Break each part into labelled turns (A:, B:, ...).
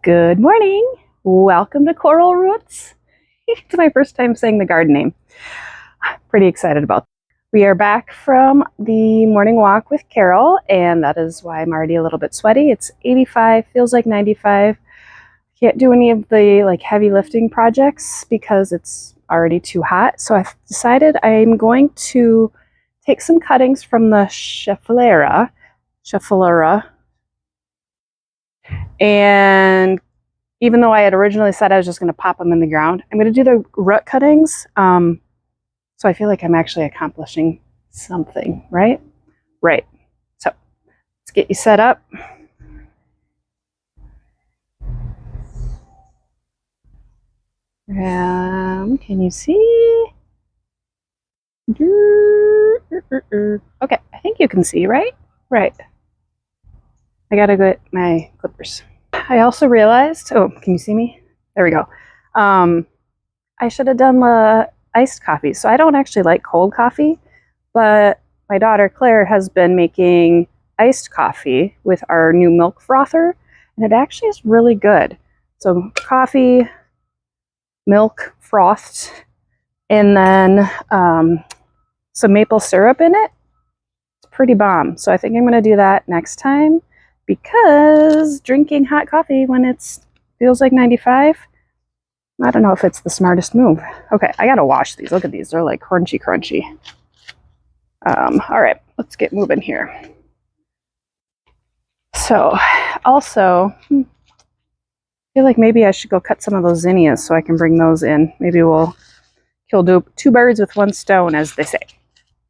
A: Good morning. Welcome to Coral Roots. It's my first time saying the garden name. Pretty excited about that. We are back from the morning walk with Carol, and that is why I'm already a little bit sweaty. It's 85, feels like 95. Can't do any of the heavy lifting projects because it's already too hot. So I've decided I'm going to take some cuttings from the Schefflera, and even though I had originally said I was just going to pop them in the ground, I'm going to do the root cuttings. So I feel like I'm actually accomplishing something, right? Right. So let's get you set up. Can you see? Okay, I think you can see, right? Right. I gotta get my clippers. I also realized, oh, can you see me? There we go. I should have done the iced coffee. So I don't actually like cold coffee, but my daughter Claire has been making iced coffee with our new milk frother, and it actually is really good. So coffee, milk frothed, and then some maple syrup in it. It's pretty bomb. So I think I'm going to do that next time, because drinking hot coffee when it feels like 95, I don't know if it's the smartest move. Okay, I gotta wash these. Look at these. They're like crunchy. All right, let's get moving here. So, also, I feel like maybe I should go cut some of those zinnias so I can bring those in. Maybe we'll kill two birds with one stone, as they say.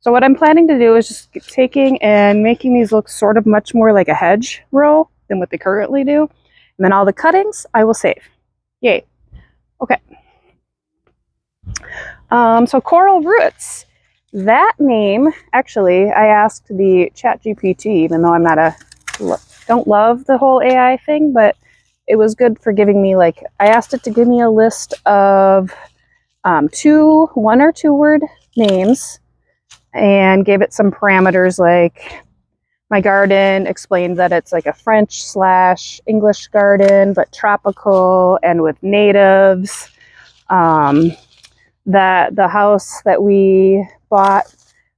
A: So what I'm planning to do is just taking and making these look sort of much more like a hedge row than what they currently do. And then all the cuttings I will save. Yay. Okay. So Coral Roots, that name, actually, I asked the ChatGPT, even though I'm not don't love the whole AI thing, but it was good for giving me, I asked it to give me a list of 1 or 2 word names, and gave it some parameters, like my garden, explained that it's like a French/English garden, but tropical and with natives. That the house that we bought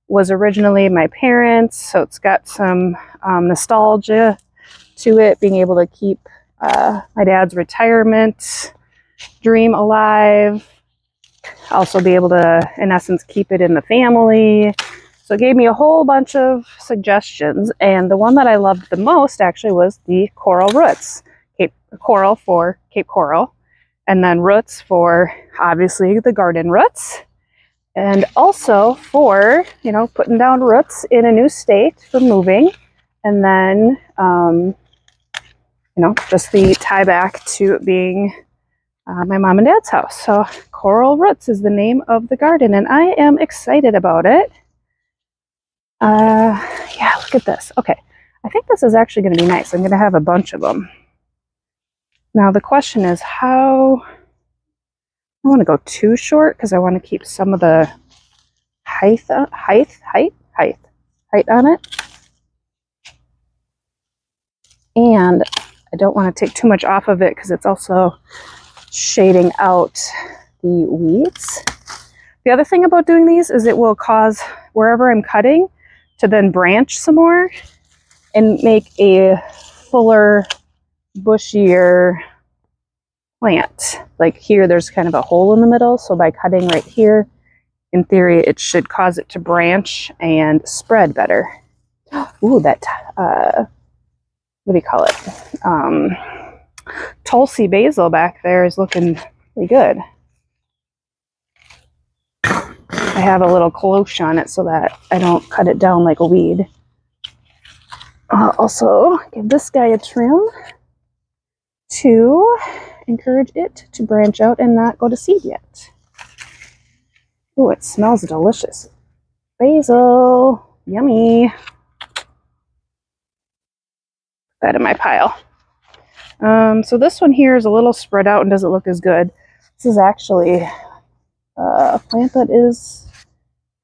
A: was originally my parents', so it's got some nostalgia to it, being able to keep my dad's retirement dream alive. Also be able to, in essence, keep it in the family. So it gave me a whole bunch of suggestions, and the one that I loved the most actually was the Coral Roots. Coral for Cape Coral, and then roots for, obviously, the garden roots, and also for, putting down roots in a new state for moving, and then, just the tie back to it being my mom and dad's house. So Coral Roots is the name of the garden, and I am excited about it. Yeah, look at this. Okay, I think this is actually going to be nice. I'm going to have a bunch of them. Now the question is how. I want to go too short because I want to keep some of the height on it, and I don't want to take too much off of it because it's also shading out the weeds. The other thing about doing these is it will cause wherever I'm cutting to then branch some more and make a fuller, bushier plant. Like here, there's kind of a hole in the middle, so by cutting right here, in theory, it should cause it to branch and spread better. Ooh, that, what do you call it? Tulsi basil back there is looking really good. I have a little cloche on it so that I don't cut it down like a weed. Also, give this guy a trim to encourage it to branch out and not go to seed yet. Oh, it smells delicious. Basil, yummy. Put that in my pile. So this one here is a little spread out and doesn't look as good. This is actually a plant that is,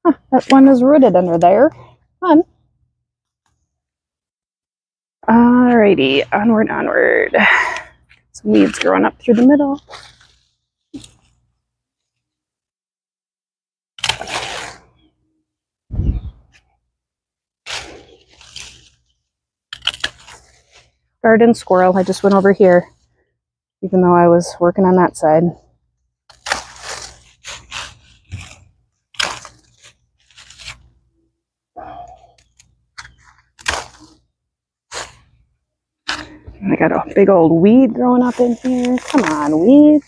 A: that one is rooted under there. Fun. Alrighty, onward. Some weeds growing up through the middle. Garden squirrel. I just went over here, even though I was working on that side. I got a big old weed growing up in here. Come on, weed.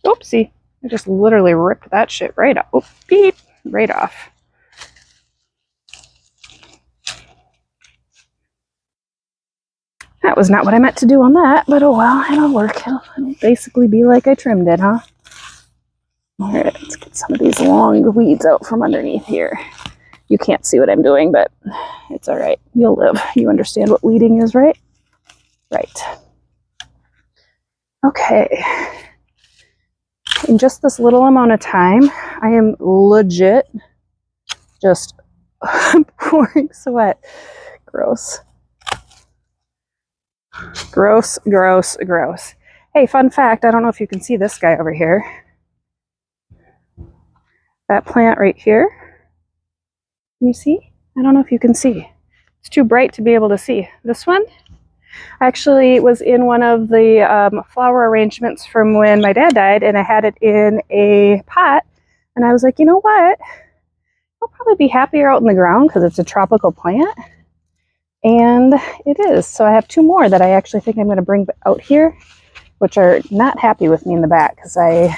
A: Oopsie. I just literally ripped that shit right off. Oh, beep. Right off. That was not what I meant to do on that, but oh well, it'll work. It'll basically be like I trimmed it, huh? Alright, let's get some of these long weeds out from underneath here. You can't see what I'm doing, but it's alright. You'll live. You understand what weeding is, right? Right. Okay. In just this little amount of time, I am legit just pouring sweat. Gross. Gross, gross, gross. Hey, fun fact, I don't know if you can see this guy over here. That plant right here. Can you see? I don't know if you can see. It's too bright to be able to see. This one actually was in one of the flower arrangements from when my dad died, and I had it in a pot, and I was like, you know what? I'll probably be happier out in the ground because it's a tropical plant. And it is. So I have two more that I actually think I'm going to bring out here, which are not happy with me in the back because I'm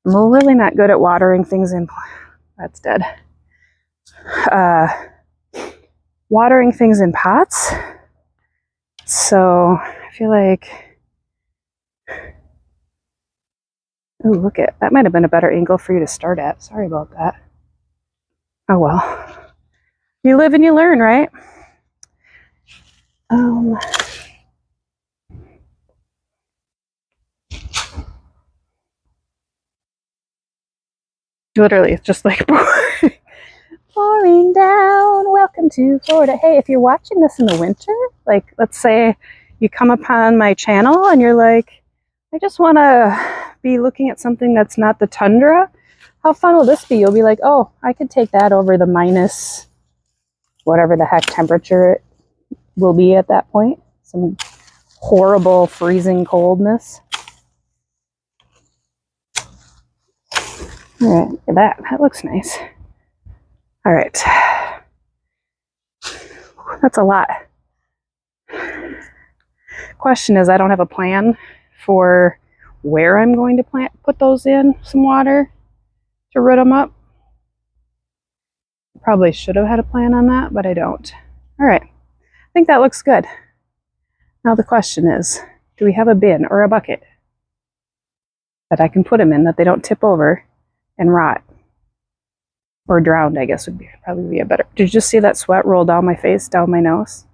A: really not good at watering things in. That's dead. Watering things in pots. So I feel like, oh, look at that. Might have been a better angle for you to start at. Sorry about that. Oh well. You live and you learn, right? Literally, it's just like pouring down. Welcome to Florida. Hey, if you're watching this in the winter, like let's say you come upon my channel and you're like, I just want to be looking at something that's not the tundra. How fun will this be? You'll be like, oh, I could take that over the minus whatever the heck temperature it will be at that point. Some horrible freezing coldness. All right, that looks nice. All right, that's a lot. Question is, I don't have a plan for where I'm going to put those in some water to root them up. Probably should have had a plan on that, but I don't. All right, I think that looks good. Now the question is, do we have a bin or a bucket that I can put them in that they don't tip over and rot? Or drowned, I guess, would probably be a better. Did you just see that sweat roll down my face, down my nose?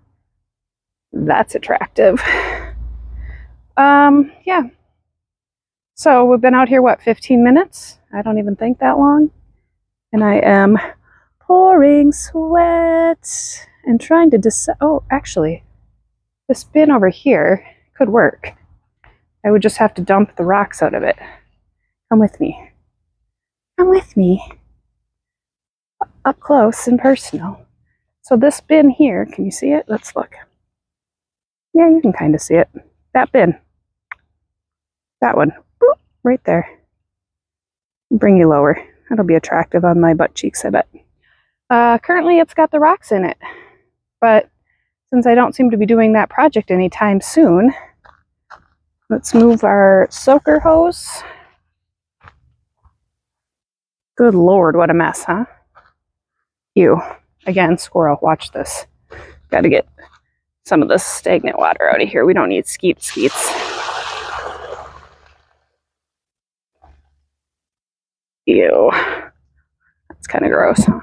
A: That's attractive. Yeah. So we've been out here, what, 15 minutes? I don't even think that long. And I am pouring sweat and trying to decide. Oh, actually, this bin over here could work. I would just have to dump the rocks out of it. Come with me. Come with me. Up close and personal. So this bin here, can you see it? Let's look. Yeah, you can kind of see it. That bin. That one. Boop, right there. Bring you lower. That'll be attractive on my butt cheeks, I bet. Currently it's got the rocks in it. But since I don't seem to be doing that project anytime soon, let's move our soaker hose. Good Lord, what a mess, huh? Ew. Again, squirrel, watch this. Got to get some of this stagnant water out of here. We don't need skeets. Ew. That's kind of gross, huh?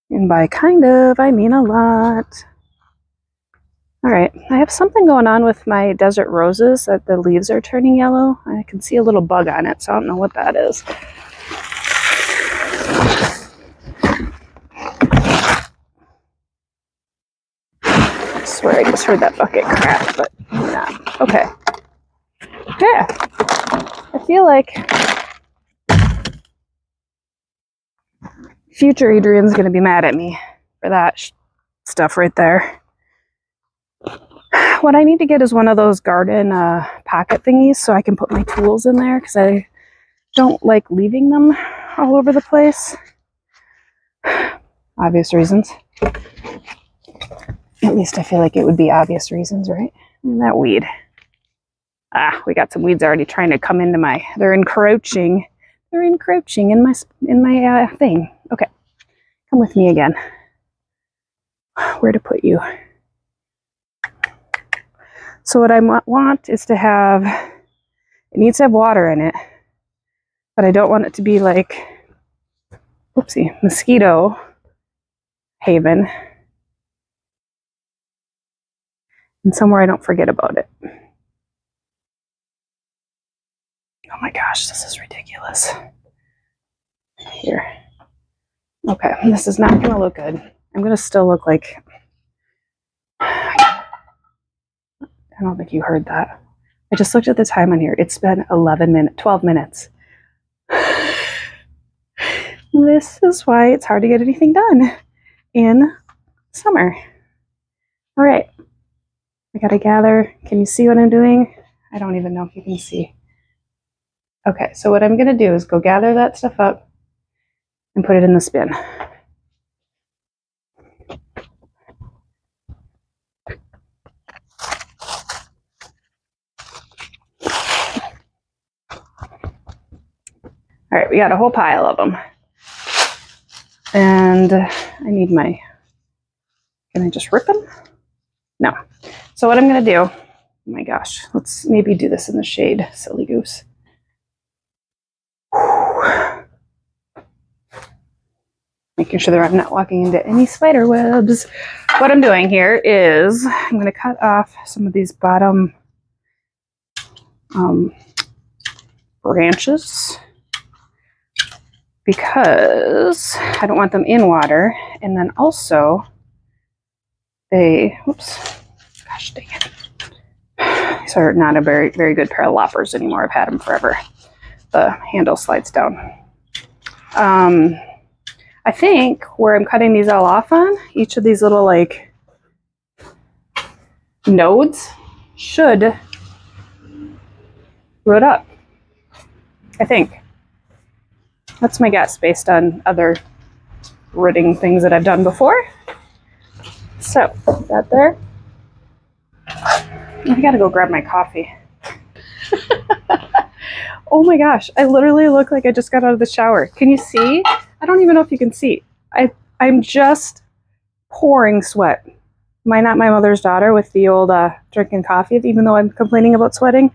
A: And by kind of, I mean a lot. All right, I have something going on with my desert roses that the leaves are turning yellow. I can see a little bug on it, so I don't know what that is. swear I just heard that bucket crack, but not. Okay. Yeah. I feel like future Adrian's going to be mad at me for that stuff right there. What I need to get is one of those garden pocket thingies so I can put my tools in there, because I don't like leaving them all over the place. Obvious reasons. At least I feel like it would be obvious reasons, right? And that weed. We got some weeds already trying to come into my, they're encroaching in my thing. Okay, come with me again. Where to put you? So what I want is to have, it needs to have water in it, but I don't want it to be like, whoopsie, mosquito haven. And somewhere I don't forget about it. Oh my gosh, this is ridiculous. Here. Okay, this is not going to look good. I'm going to still look like, I don't think you heard that. I just looked at the time on here. It's been 12 minutes. This is why it's hard to get anything done in summer. All right. I got to gather. Can you see what I'm doing? I don't even know if you can see. Okay, so what I'm going to do is go gather that stuff up and put it in the bin. All right, we got a whole pile of them. And I need my, can I just rip them? No. So what I'm going to do, oh my gosh, let's maybe do this in the shade, silly goose. Making sure that I'm not walking into any spider webs. What I'm doing here is I'm going to cut off some of these bottom branches because I don't want them in water. And then also whoops, gosh dang it. These are not a very, very good pair of loppers anymore. I've had them forever. The handle slides down. I think where I'm cutting these all off on, each of these little like nodes should root up. I think. That's my guess based on other rooting things that I've done before. So, that there. I gotta go grab my coffee. Oh my gosh, I literally look like I just got out of the shower. Can you see? I don't even know if you can see. I'm just pouring sweat. Am I not my mother's daughter with the old drinking coffee, even though I'm complaining about sweating?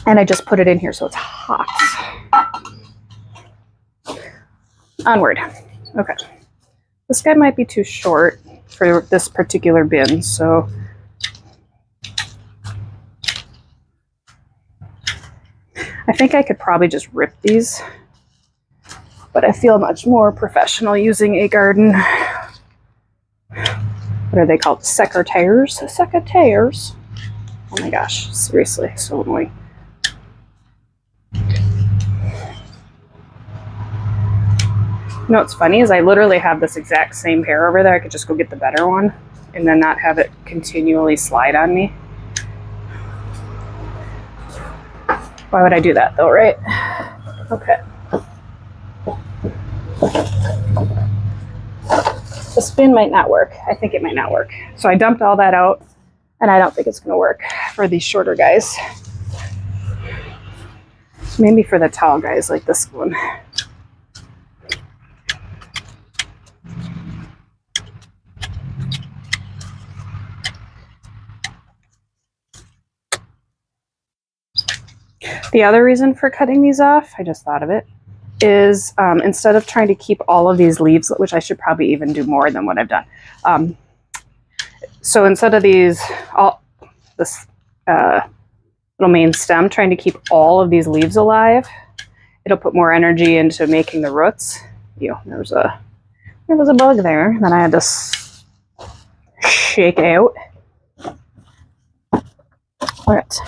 A: And I just put it in here so it's hot. Onward. Okay. This guy might be too short for this particular bin, so I think I could probably just rip these, but I feel much more professional using a garden. What are they called? Secateurs? Secateurs. Oh my gosh, seriously, so annoying. You know what's funny is I literally have this exact same pair over there. I could just go get the better one and then not have it continually slide on me. Why would I do that though, right? Okay. The spin might not work. I think it might not work. So I dumped all that out and I don't think it's going to work for these shorter guys. Maybe for the tall guys like this one. The other reason for cutting these off, I just thought of it, is instead of trying to keep all of these leaves, which I should probably even do more than what I've done. So instead of this little main stem, trying to keep all of these leaves alive, it'll put more energy into making the roots. There's there was a bug there that I had to shake out. Alright.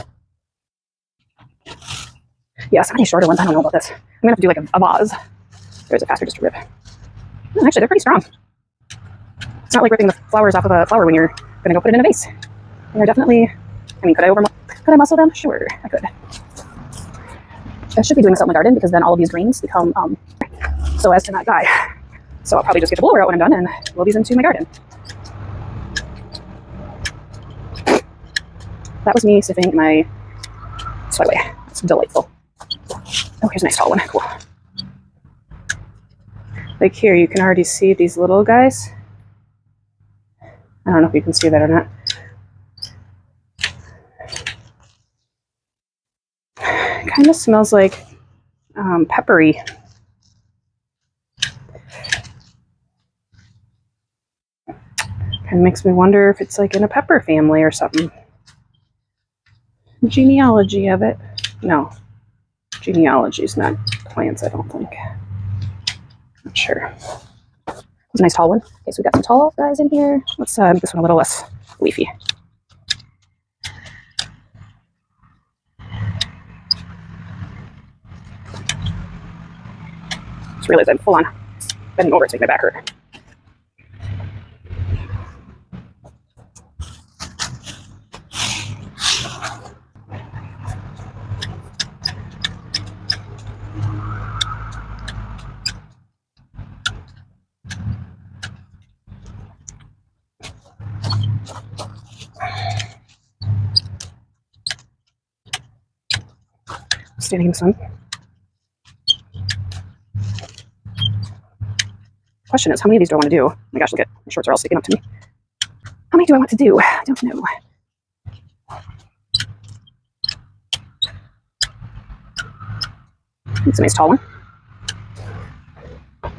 A: Yeah, some of these shorter ones, I don't know about this. I'm gonna have to do like a vase. There's a faster just to rip. Oh, actually, they're pretty strong. It's not like ripping the flowers off of a flower when you're gonna go put it in a vase. And they're definitely, I mean, could I muscle them? Sure, I could. I should be doing this out in the garden because then all of these greens become so as to not die. So I'll probably just get the blower out when I'm done and blow these into my garden. That was me sipping my soy whey. It's delightful. Oh, here's a nice tall one. Cool. Like here, you can already see these little guys. I don't know if you can see that or not. It kind of smells like peppery. Kind of makes me wonder if it's like in a pepper family or something. Genealogy of it. No. Genealogy is not plants, I don't think. Not sure. It's a nice tall one. Okay, so we got some tall guys in here. Let's make this one a little less leafy. Just realized I'm full on bending over to make my back hurt. Standing in the sun. Question is, how many of these do I want to do? Oh my gosh, look at my shorts are all sticking up to me. How many do I want to do? I don't know. It's a nice tall one. I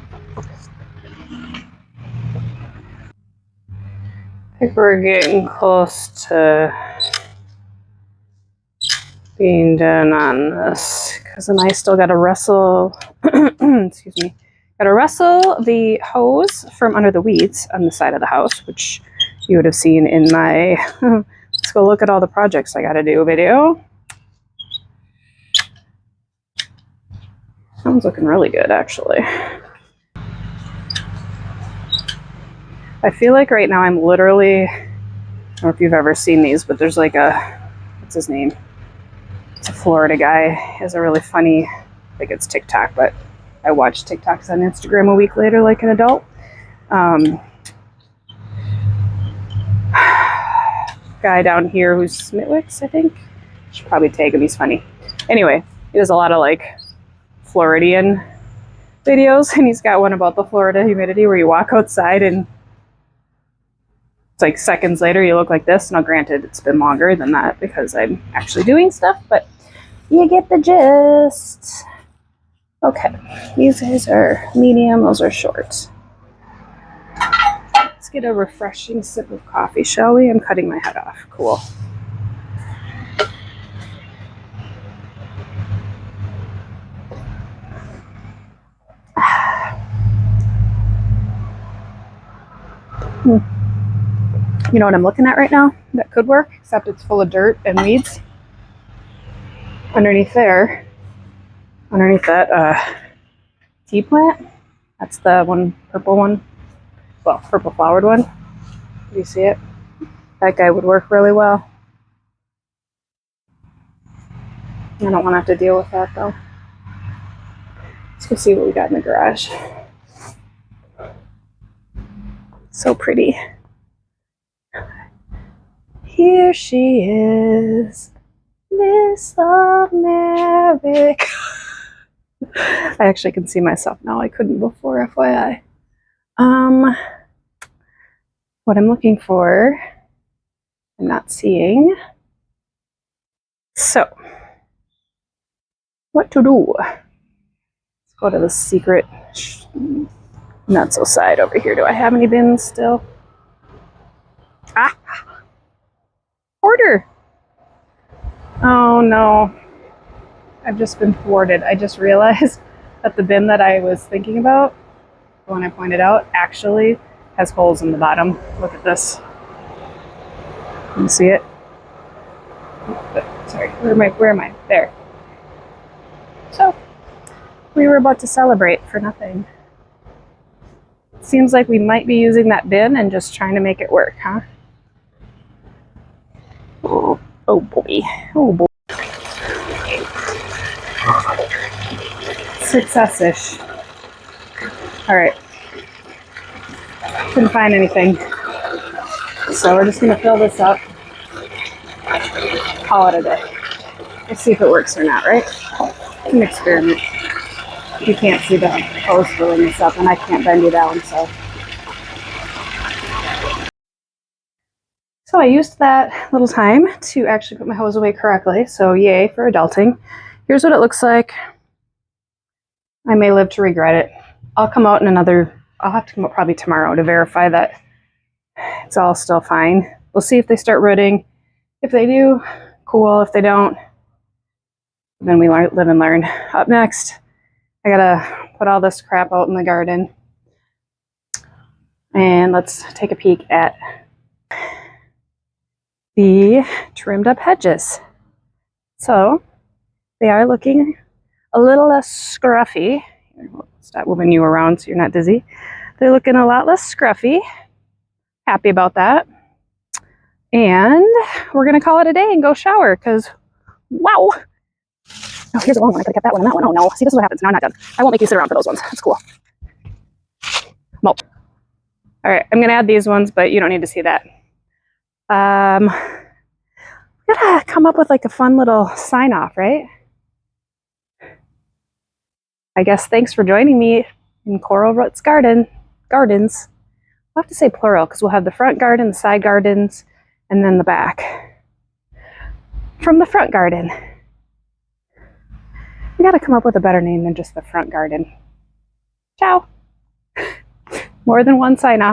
A: think we're getting close to being done on this because then I still got to wrestle. Excuse me. Got to wrestle the hose from under the weeds on the side of the house, which you would have seen in my let's go look at all the projects I got to do video. That one's looking really good, actually. I feel like right now I'm literally, I don't know if you've ever seen these, but there's like a, what's his name? It's a Florida guy. He has a really funny, I think it's TikTok, but I watch TikToks on Instagram a week later like an adult. Guy down here who's Smitwicks, I think. Should probably tag him, he's funny. Anyway, he does a lot of like Floridian videos, and he's got one about the Florida humidity where you walk outside and it's like seconds later you look like this. Now granted, it's been longer than that because I'm actually doing stuff, but you get the gist. Okay, these guys are medium, those are short. Let's get a refreshing sip of coffee, shall we? I'm cutting my head off. Cool. You know what I'm looking at right now? That could work, except it's full of dirt and weeds. Underneath there, underneath that tea plant, that's the one purple one, well, purple flowered one. Do you see it? That guy would work really well. I don't want to have to deal with that though. Let's go see what we got in the garage. So pretty. Here she is, Miss America. I actually can see myself now. I couldn't before, FYI. What I'm looking for, I'm not seeing. So, what to do? Let's go to the secret not so side over here. Do I have any bins still? Ah! Order! Oh no. I've just been thwarted. I just realized that the bin that I was thinking about the one I pointed out, actually has holes in the bottom. Look at this. Can you see it? Sorry, where am I? There. So, we were about to celebrate for nothing. Seems like we might be using that bin and just trying to make it work, huh? Oh boy. Oh boy. Success-ish. Alright. Couldn't find anything. So we're just going to fill this up. Call it a day. We'll see if it works or not, right? It's an experiment. You can't see the hose filling this up, and I can't bend you down, so. So I used that little time to actually put my hose away correctly, so yay for adulting. Here's what it looks like. I may live to regret it. I'll come out in I'll have to come out probably tomorrow to verify that it's all still fine. We'll see if they start rooting. If they do, cool. If they don't, then we live and learn. Up next, I gotta put all this crap out in the garden. And let's take a peek at the trimmed up hedges. So they are looking a little less scruffy. Stop moving you around so you're not dizzy. They're looking a lot less scruffy. Happy about that. And we're gonna call it a day and go shower because wow. Oh, here's a long one. I could have kept that one and that one. Oh no. See, this is what happens. No, I'm not done. I won't make you sit around for those ones. That's cool. Mulch. All right, I'm gonna add these ones, but you don't need to see that. We gotta come up with like a fun little sign off, right? I guess thanks for joining me in Coral Roots Gardens. I'll have to say plural because we'll have the front garden, the side gardens, and then the back. From the front garden. We gotta come up with a better name than just the front garden. Ciao. More than one sign off.